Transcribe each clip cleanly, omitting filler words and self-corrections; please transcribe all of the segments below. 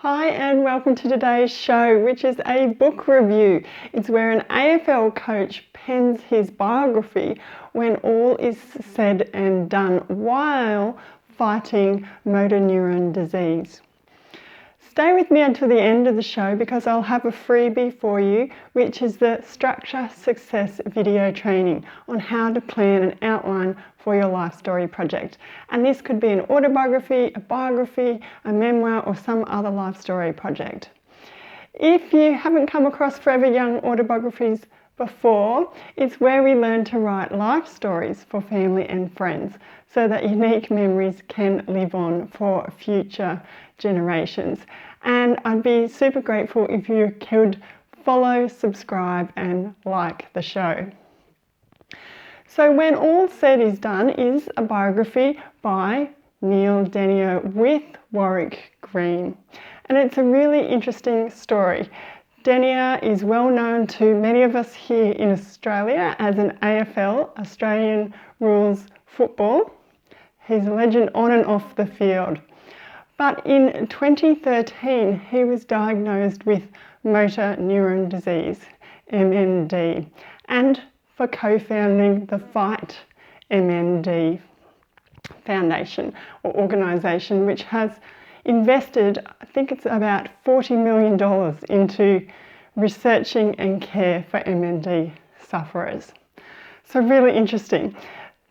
Hi and welcome to today's show, which is a book review. It's where an AFL coach pens his biography when all is said and done while fighting motor neuron disease. Stay with me until the end of the show because I'll have a freebie for you, which is the Structure Success video training on how to plan an outline for your life story project. And this could be an autobiography, a biography, a memoir, or some other life story project. If you haven't come across Forever Young autobiographies before, it's where we learn to write life stories for family and friends so that unique memories can live on for future generations. And I'd be super grateful if you could follow, subscribe and like the show. So When All Said Is Done is a biography by Neale Daniher with Warwick Green. And it's a really interesting story. Daniher is well known to many of us here in Australia as an AFL, Australian Rules Football. He's a legend on and off the field. But in 2013, he was diagnosed with motor neuron disease, MND, and for co-founding the Fight MND Foundation or organisation, which has invested, I think it's about $40 million into researching and care for MND sufferers. So really interesting.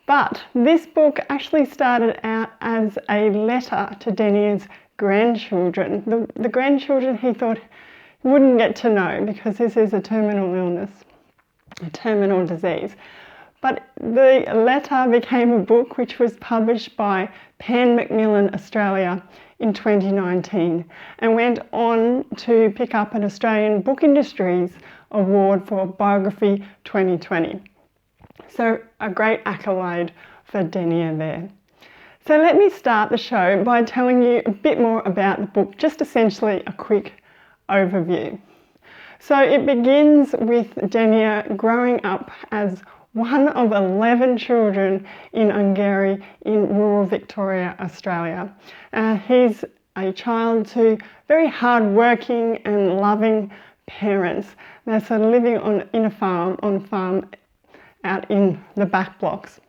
But this book actually started out as a letter to Daniher's grandchildren. The grandchildren he thought he wouldn't get to know because this is a terminal illness, a terminal disease. But the letter became a book which was published by Pan Macmillan Australia in 2019 and went on to pick up an Australian Book Industries Award for Biography 2020. So a great accolade for Daniher there. So let me start the show by telling you a bit more about the book, just essentially a quick overview. So it begins with Daniher growing up as one of 11 children in Ungarie in rural Victoria, Australia. He's a child to very hard-working and loving parents. They're sort of living on a farm out in the back blocks.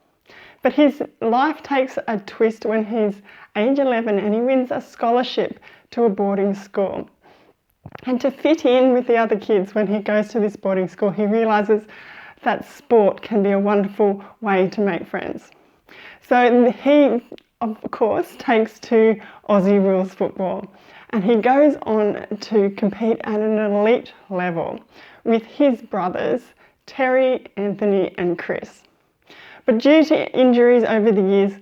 But his life takes a twist when he's age 11 and he wins a scholarship to a boarding school. And to fit in with the other kids when he goes to this boarding school, he realises that sport can be a wonderful way to make friends. So he, of course, takes to Aussie rules football and he goes on to compete at an elite level with his brothers, Terry, Anthony and Chris. But due to injuries over the years,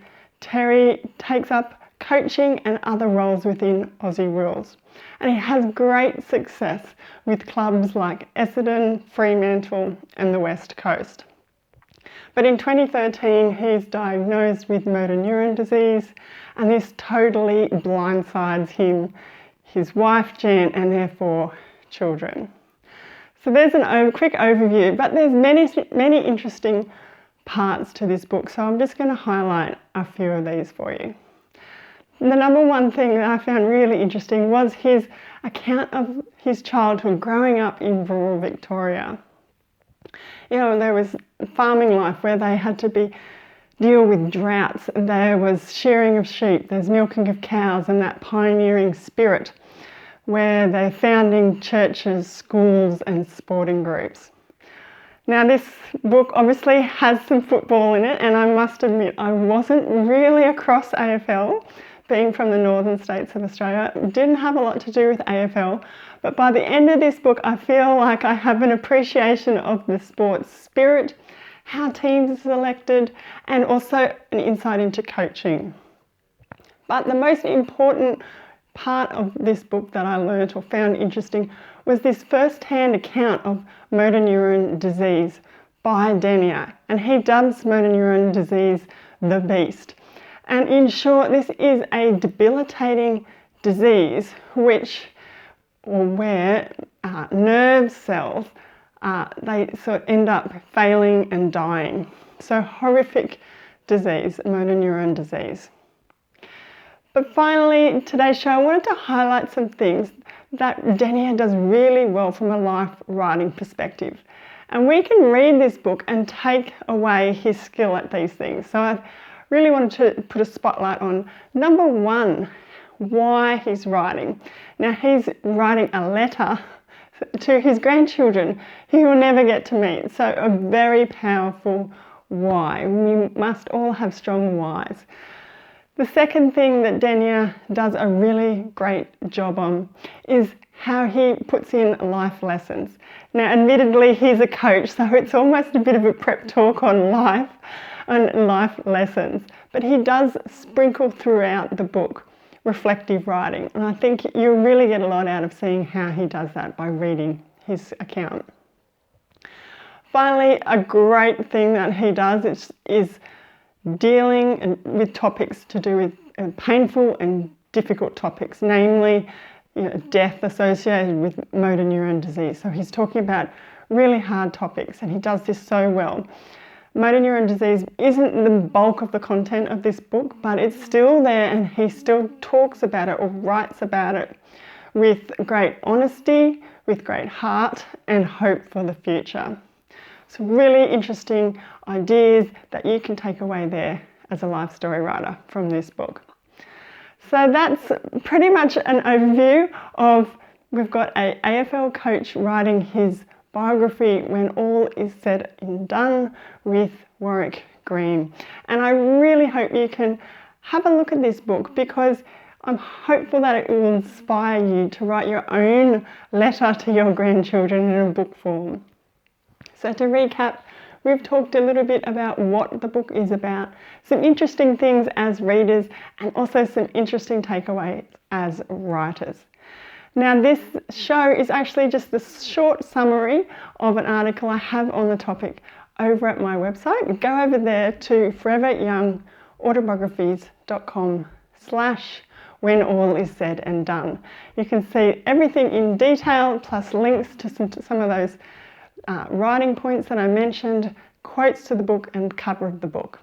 Terry takes up coaching and other roles within Aussie rules. And he has great success with clubs like Essendon, Fremantle and the West Coast. But in 2013, he's diagnosed with motor neuron disease and this totally blindsides him, his wife Jan and their 4 children. So there's a quick overview, but there's many interesting parts to this book, so I'm just going to highlight a few of these for you. The number one thing that I found really interesting was his account of his childhood growing up in rural Victoria. You know, there was farming life where they had to deal with droughts, there was shearing of sheep, there's milking of cows and that pioneering spirit where they're founding churches, schools and sporting groups. Now this book obviously has some football in it and I must admit I wasn't really across AFL, being from the northern states of Australia. It didn't have a lot to do with AFL, but by the end of this book I feel like I have an appreciation of the sport's spirit, how teams are selected and also an insight into coaching. But the most important part of this book that I learnt or found interesting was this first-hand account of motor neuron disease by Daniher, and he dubs motor neuron disease the beast. And in short, this is a debilitating disease where nerve cells they sort of end up failing and dying. So horrific disease, motor neuron disease. But finally, today's show, I wanted to highlight some things that Daniher does really well from a life writing perspective. And we can read this book and take away his skill at these things. So I really wanted to put a spotlight on number one, why he's writing. Now he's writing a letter to his grandchildren who he will never get to meet. So a very powerful why. We must all have strong whys. The second thing that Daniher does a really great job on is how he puts in life lessons. Now, admittedly, he's a coach, so it's almost a bit of a prep talk on life and life lessons. But he does sprinkle throughout the book reflective writing. And I think you'll really get a lot out of seeing how he does that by reading his account. Finally, a great thing that he does is dealing with topics to do with painful and difficult topics, namely death associated with motor neurone disease. So he's talking about really hard topics, and he does this so well. Motor neurone disease isn't the bulk of the content of this book, but it's still there, and he still talks about it or writes about it with great honesty, with great heart and hope for the future. Some really interesting ideas that you can take away there as a life story writer from this book. So that's pretty much an overview of, we've got an AFL coach writing his biography when all is said and done with Warwick Green. And I really hope you can have a look at this book, because I'm hopeful that it will inspire you to write your own letter to your grandchildren in a book form. So to recap, we've talked a little bit about what the book is about, some interesting things as readers, and also some interesting takeaways as writers. Now this show is actually just the short summary of an article I have on the topic over at my website. Go over there to foreveryoungautobiographies.com/when all is said and done. You can see everything in detail, plus links to some of those writing points that I mentioned, quotes to the book and cover of the book,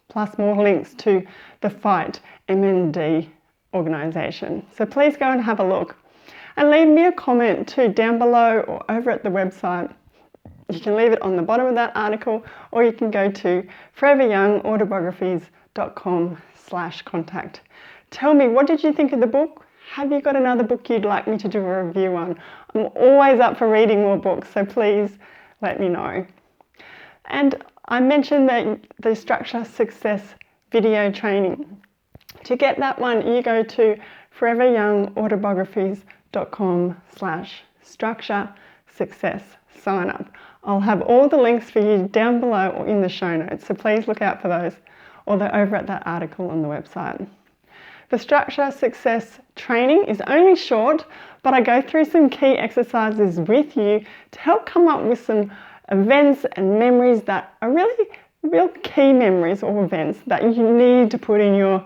plus more links to the Fight MND organisation. So please go and have a look. And leave me a comment too down below or over at the website. You can leave it on the bottom of that article, or you can go to foreveryoungautobiographies.com/contact. Tell me, what did you think of the book? Have you got another book you'd like me to do a review on? I'm always up for reading more books, so please let me know. And I mentioned that the Structure Success video training. To get that one, you go to foreveryoungautobiographies.com/structure success sign up. I'll have all the links for you down below or in the show notes, so please look out for those, or they're over at that article on the website. The Structure Success training is only short, but I go through some key exercises with you to help come up with some events and memories that are really real key memories or events that you need to put in your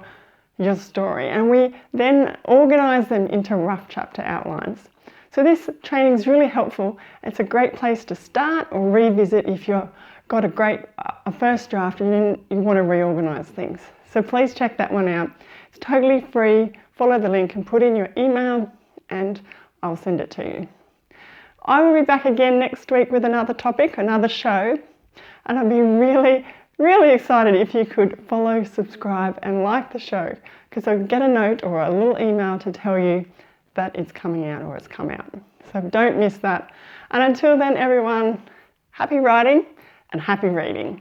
story. And we then organise them into rough chapter outlines. So this training is really helpful. It's a great place to start or revisit if you've got a first draft and then you want to reorganise things. So please check that one out. It's totally free. Follow the link and put in your email and I'll send it to you. I will be back again next week with another topic, another show, and I'd be really excited if you could follow, subscribe and like the show, because I'll get a note or a little email to tell you that it's coming out or it's come out. So don't miss that. And until then, everyone, happy writing and happy reading.